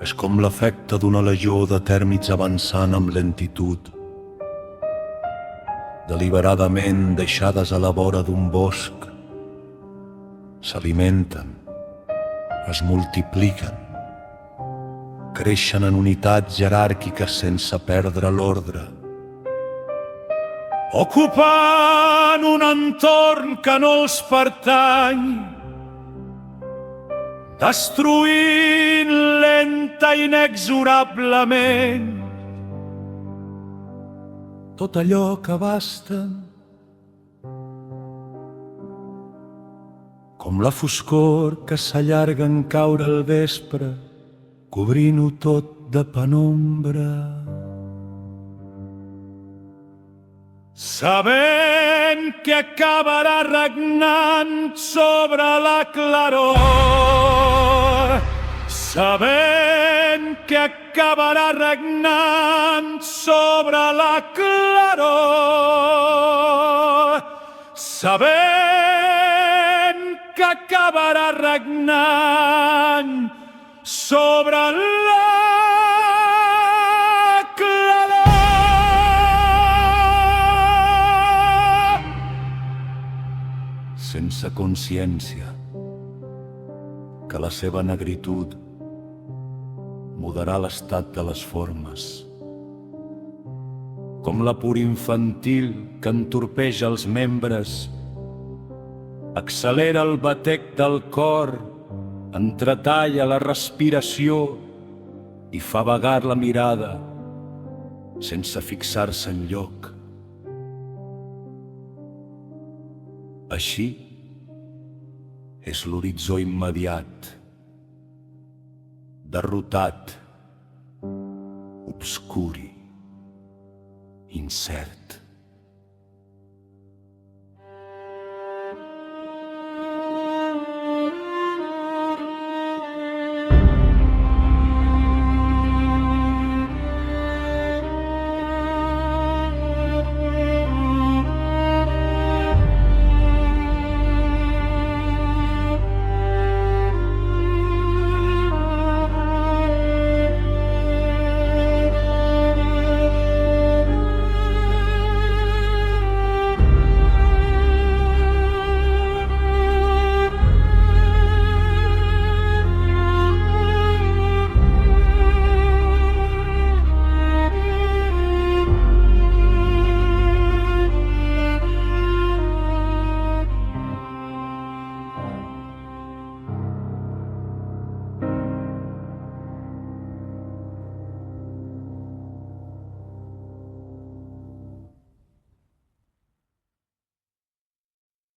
És com l'efecte d'una legió de tèrmits avançant amb lentitud, deliberadament deixades a la vora d'un bosc. S'alimenten, es multipliquen, creixen en unitats jeràrquiques sense perdre l'ordre, ocupant un entorn que no els pertany, destruint lenta i inexorablement tot allò que abasten, com la foscor que s'allarga en caure al vespre, cobrint-ho tot de penombra. Sabent que acabarà regnant sobre la claror, sabent que acabarà regnant sobre la claror, sabent que acabarà regnant sobre la sense consciència que la seva negritud mudarà l'estat de les formes, com la pur infantil que entorpeix els membres, accelera el batec del cor, entretalla la respiració i fa vagar la mirada sense fixar-se enlloc. Així és l'horitzó immediat, derrotat, obscur i incert.